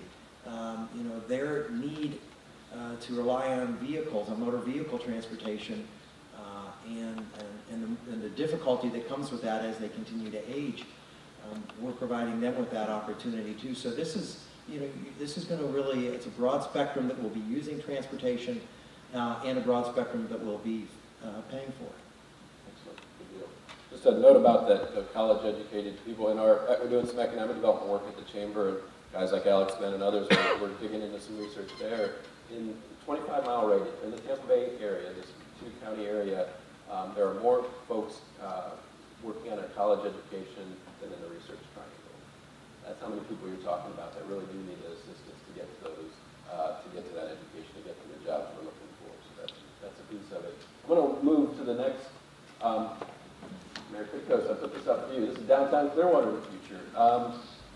you know, their need to rely on vehicles, on motor vehicle transportation, and the difficulty that comes with that as they continue to age, we're providing them with that opportunity too. So this is, you know, this is going to really, it's a broad spectrum that will be using transportation and a broad spectrum that will be paying for it. Excellent. Good deal. Just a note about that, the college-educated people we're doing some economic development work at the Chamber, and guys like Alex Ben and others, we're digging into some research there. In 25-mile radius, in the Tampa Bay area, this two-county area, there are more folks working on a college education than in the research triangle. That's how many people you're talking about that really do need the assistance to get to those, to get to that education, to get to the jobs we're looking for. So that's a piece of it. I'm going to move to the next. Mayor Pitcoast, I put this up for you. This is downtown Clearwater in the future.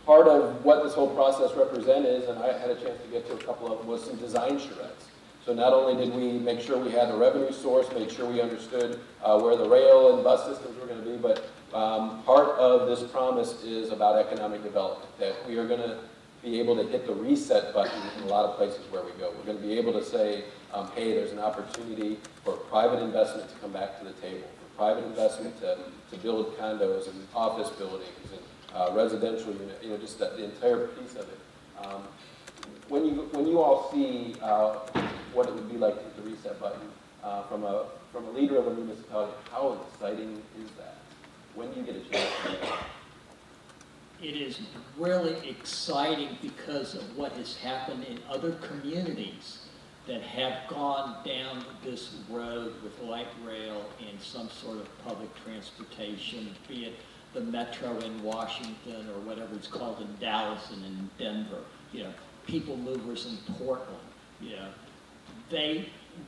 Part of what this whole process represented, and I had a chance to get to a couple of them, was some design charrettes. So not only did we make sure we had a revenue source, make sure we understood where the rail and bus systems were going to be, but part of this promise is about economic development, that we are going to be able to hit the reset button in a lot of places where we go. We're going to be able to say, hey, there's an opportunity for private investment to come back to the table, for private investment to build condos and office buildings and residential units, you know, just the entire piece of it. When you all see what it would be like to hit the reset button from a leader of a municipality, how exciting is that? When do you get a chance to do that? It is really exciting because of what has happened in other communities that have gone down this road with light rail and some sort of public transportation, be it the metro in Washington or whatever it's called in Dallas and in Denver, you know, people movers in Portland, you know.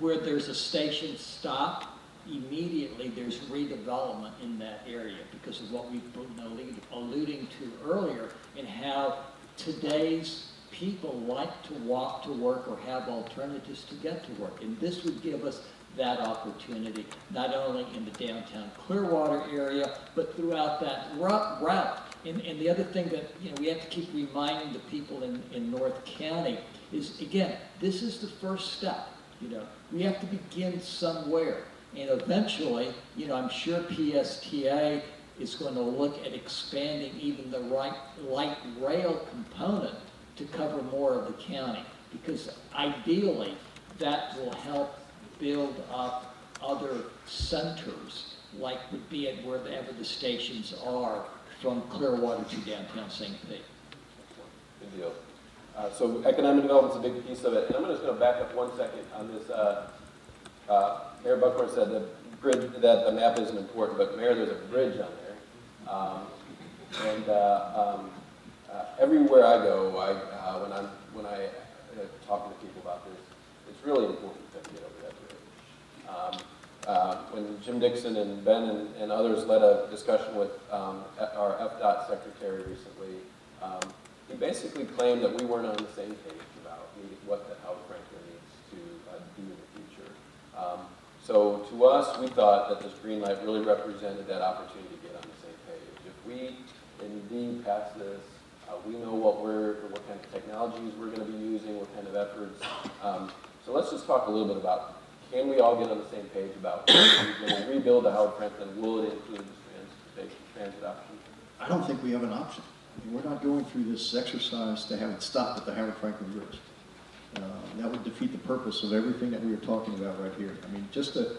Where there's a station stop, immediately there's redevelopment in that area because of what we've been alluding to earlier, and how today's people like to walk to work or have alternatives to get to work. And this would give us that opportunity, not only in the downtown Clearwater area, but throughout that route. And the other thing that, you know, we have to keep reminding the people in North County is, again, this is the first step. You know, we have to begin somewhere. And eventually, you know, I'm sure PSTA is going to look at expanding even the light rail component to cover more of the county. Because ideally, that will help build up other centers, like would be at wherever the stations are from Clearwater to downtown St. Pete. Good deal. So economic development's a big piece of it. And I'm just going to back up 1 second on this. Mayor Buckhorn said that the map isn't important, but Mayor, there's a bridge on there. Everywhere I go, when I talking to people about this, it's really important to get over that bridge. When Jim Dixon and Ben and others led a discussion with our FDOT secretary recently, he basically claimed that we weren't on the same page about what the Howard Franklin needs to do in the future. So to us, we thought that this Greenlight really represented that opportunity to get on the same page. If we indeed pass this, we know what kind of technologies we're going to be using, what kind of efforts. So let's just talk a little bit about, can we all get on the same page about when we rebuild the Howard Franklin, will it include this transit option? I don't think we have an option. I mean, we're not going through this exercise to have it stop at the Howard Franklin Bridge. That would defeat the purpose of everything that we were talking about right here. I mean, just a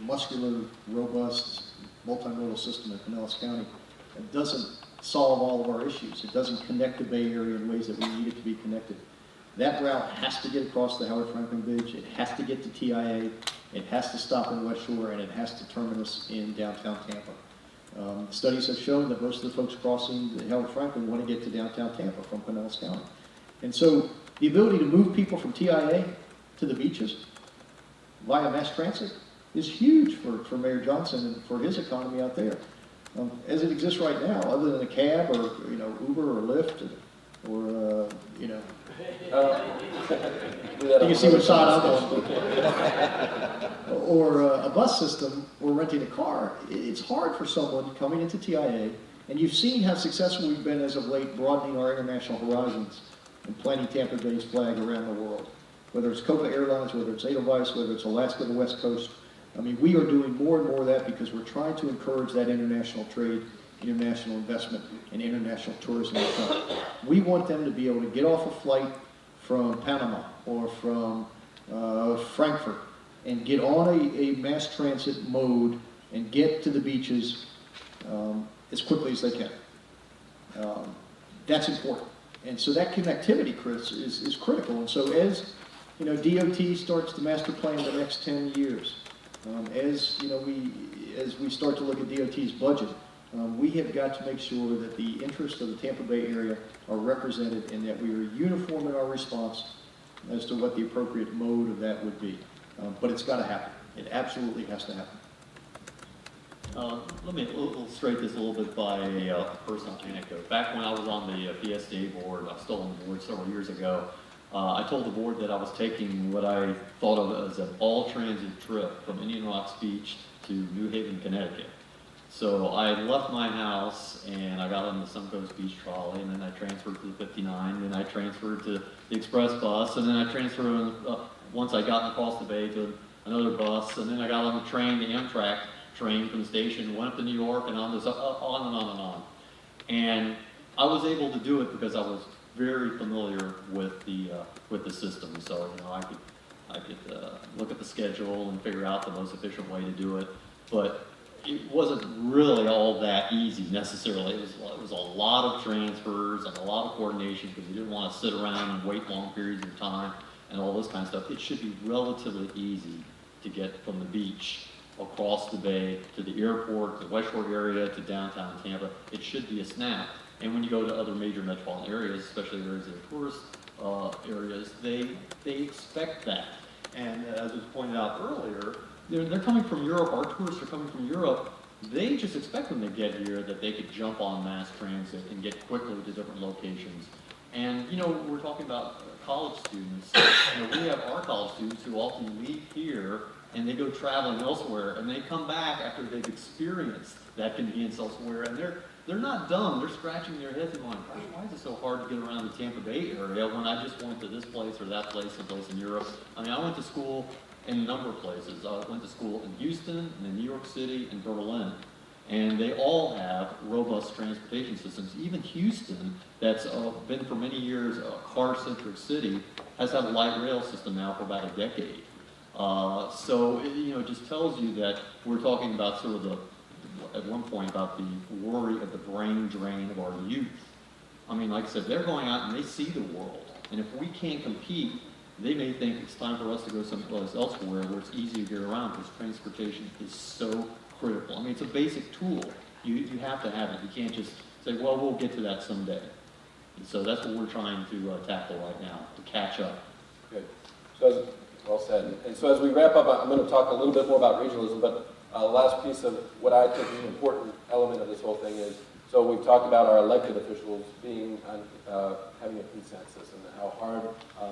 muscular, robust, multimodal system in Pinellas County that doesn't solve all of our issues. It doesn't connect the Bay Area in ways that we need it to be connected. That route has to get across the Howard Franklin Bridge. It has to get to TIA. It has to stop in West Shore, and it has to terminus in downtown Tampa. Studies have shown that most of the folks crossing the Howard Franklin want to get to downtown Tampa from Pinellas County. And so the ability to move people from TIA to the beaches via mass transit is huge for Mayor Johnson and for his economy out there. As it exists right now, other than a cab or Uber or Lyft or you can see what side I'm on. Or a bus system or renting a car. It's hard for someone coming into TIA, and you've seen how successful we've been as of late broadening our international horizons and planting Tampa Bay's flag around the world. Whether it's Copa Airlines, whether it's Edelweiss, whether it's Alaska to the West Coast. I mean, we are doing more and more of that because we're trying to encourage that international trade, international investment, and international tourism. We want them to be able to get off a flight from Panama or from Frankfurt and get on a mass transit mode and get to the beaches as quickly as they can. That's important. And so that connectivity, Chris, is critical. And so as DOT starts to master plan the next 10 years, as we start to look at DOT's budget, we have got to make sure that the interests of the Tampa Bay area are represented and that we are uniform in our response as to what the appropriate mode of that would be. But it's got to happen. It absolutely has to happen. Let me illustrate this a little bit by a personal anecdote. Back when I was on the PSDA board, I was still on the board several years ago, I told the board that I was taking what I thought of as an all-transit trip from Indian Rocks Beach to New Haven, Connecticut. So I left my house and I got on the Suncoast Beach trolley, and then I transferred to the 59, then I transferred to the express bus, and then I transferred, once I got across the bay, to another bus, and then I got on the train, the Amtrak train from the station, went up to New York, and on and on and on. And I was able to do it because I was very familiar with the system. So I could look at the schedule and figure out the most efficient way to do it. But it wasn't really all that easy necessarily. It was a lot of transfers and a lot of coordination because you didn't want to sit around and wait long periods of time and all this kind of stuff. It should be relatively easy to get from the beach across the bay to the airport, the West Shore area, to downtown Tampa. It should be a snap. And when you go to other major metropolitan areas, especially areas that are tourist areas, they expect that. And as was pointed out earlier, they're coming from Europe. Our tourists are coming from Europe. They just expect when they get here that they could jump on mass transit and get quickly to different locations. And, you know, we're talking about college students. You know, we have our college students who often leave here and they go traveling elsewhere, and they come back after they've experienced that convenience elsewhere, and they're not dumb. They're scratching their heads and going, "Gosh, why is it so hard to get around the Tampa Bay area when I just went to this place or that place, someplace in Europe?" I mean, I went to school in a number of places. I went to school in Houston, and in New York City, and Berlin. And they all have robust transportation systems. Even Houston, that's been for many years a car-centric city, has had a light rail system now for about a decade. So, you know, it just tells you that we're talking about sort of at one point about the worry of the brain drain of our youth. I mean, like I said, they're going out and they see the world. And if we can't compete, they may think it's time for us to go someplace elsewhere where it's easier to get around because transportation is so critical. I mean, it's a basic tool. You have to have it. You can't just say, well, we'll get to that someday. And so that's what we're trying to tackle right now, to catch up. Good. So well said. And so as we wrap up, I'm going to talk a little bit more about regionalism, but the last piece of what I think is an important element of this whole thing is, so we've talked about our elected officials being having a consensus and how hard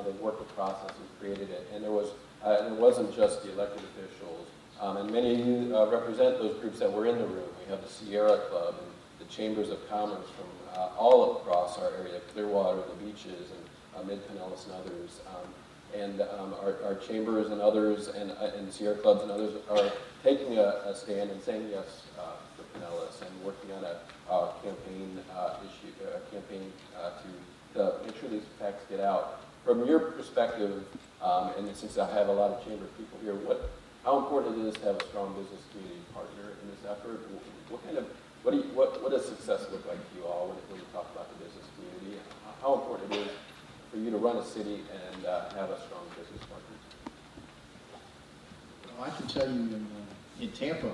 they've worked the process and created it. And it wasn't just the elected officials. And many of you represent those groups that were in the room. We have the Sierra Club and the Chambers of Commerce from all across our area, Clearwater, the beaches, and Mid-Pinellas and others. And our chambers and others and Sierra Clubs and others are taking a stand and saying yes for Pinellas and working on a campaign to make sure these facts get out. From your perspective, and since I have a lot of chamber people here, how important it is to have a strong business community partner in this effort? What does success look like to you all when you talk about the business community? How important it is for you to run a city and have a strong business partner? Well, I can tell you in Tampa,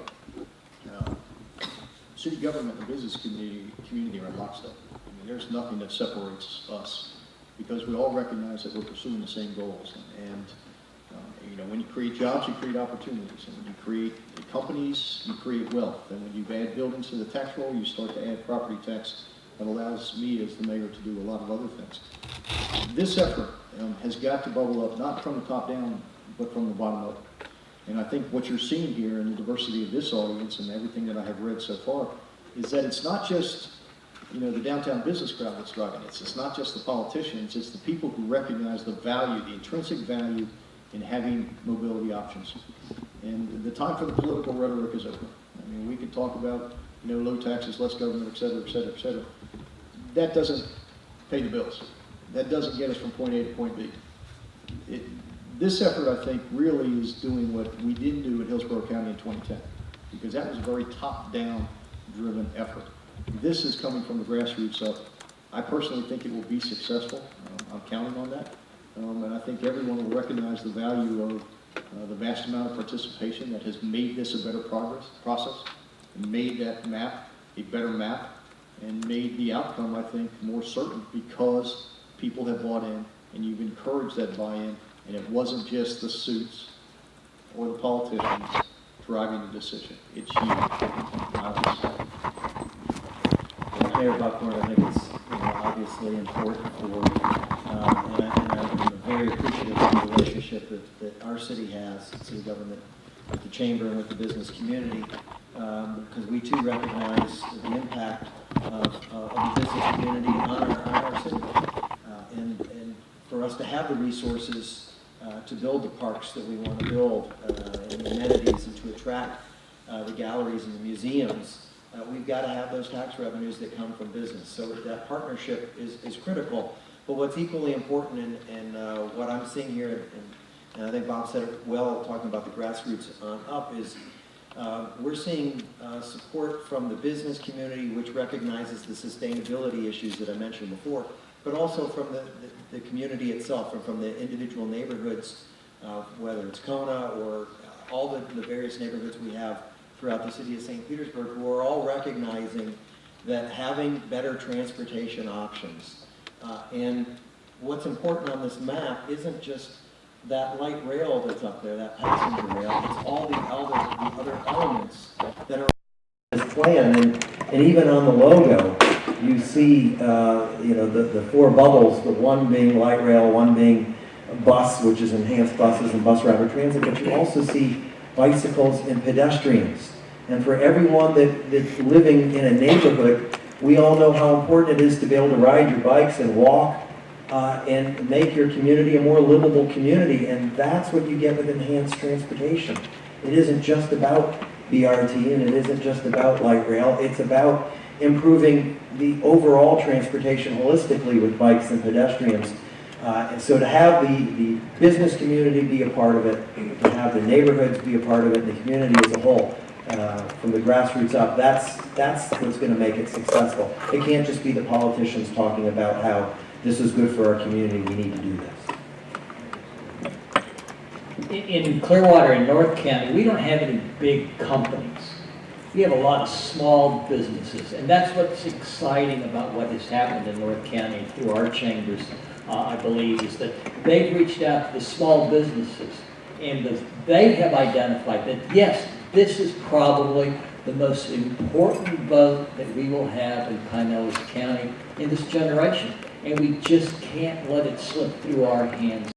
city government and business community are in lockstep. I mean, there's nothing that separates us because we all recognize that we're pursuing the same goals. And you know, when you create jobs, you create opportunities. And when you create companies, you create wealth. And when you add buildings to the tax roll, you start to add property tax that allows me as the mayor to do a lot of other things. This effort has got to bubble up, not from the top down, but from the bottom up. And I think what you're seeing here in the diversity of this audience and everything that I have read so far is that it's not just, you know, the downtown business crowd that's driving it. It's not just the politicians. It's the people who recognize the value, the intrinsic value in having mobility options. And the time for the political rhetoric is over. I mean, we could talk about, you know, low taxes, less government, et cetera, et cetera, et cetera. That doesn't pay the bills. That doesn't get us from point A to point B. This effort, I think, really is doing what we didn't do in Hillsborough County in 2010, because that was a very top-down driven effort. This is coming from the grassroots up. I personally think it will be successful. I'm counting on that. And I think everyone will recognize the value of the vast amount of participation that has made this a better process, and made that map a better map, and made the outcome, I think, more certain because people have bought in, and you've encouraged that buy-in, and it wasn't just the suits or the politicians driving the decision. It's you. Mayor Buckhorn, I think it's obviously important for, and I'm very appreciative of the relationship that our city has, city government, with the chamber and with the business community, because we too recognize the impact of the business community on our city. And for us to have the resources to build the parks that we want to build, and the amenities, and to attract the galleries and the museums, we've got to have those tax revenues that come from business. So that partnership is critical. But what's equally important, and what I'm seeing here, and I think Bob said it well, talking about the grassroots on up, is we're seeing support from the business community, which recognizes the sustainability issues that I mentioned before, but also from the community itself, and from the individual neighborhoods, whether it's Kona or all the various neighborhoods we have throughout the city of St. Petersburg, who are all recognizing that having better transportation options. And what's important on this map isn't just that light rail that's up there, that passenger rail, it's all the other elements that are on this plan, and even on the logo. you see, the four bubbles, the one being light rail, one being bus, which is enhanced buses and bus rapid transit, but you also see bicycles and pedestrians. And for everyone that's living in a neighborhood, we all know how important it is to be able to ride your bikes and walk and make your community a more livable community. And that's what you get with enhanced transportation. It isn't just about BRT and it isn't just about light rail. It's about improving the overall transportation holistically with bikes and pedestrians. And so to have the business community be a part of it, to have the neighborhoods be a part of it, and the community as a whole, from the grassroots up, that's what's going to make it successful. It can't just be the politicians talking about how this is good for our community, we need to do this. In Clearwater and North County, we don't have any big companies. We have a lot of small businesses, and that's what's exciting about what has happened in North County through our chambers, I believe, is that they've reached out to the small businesses, and they have identified that, yes, this is probably the most important vote that we will have in Pinellas County in this generation, and we just can't let it slip through our hands.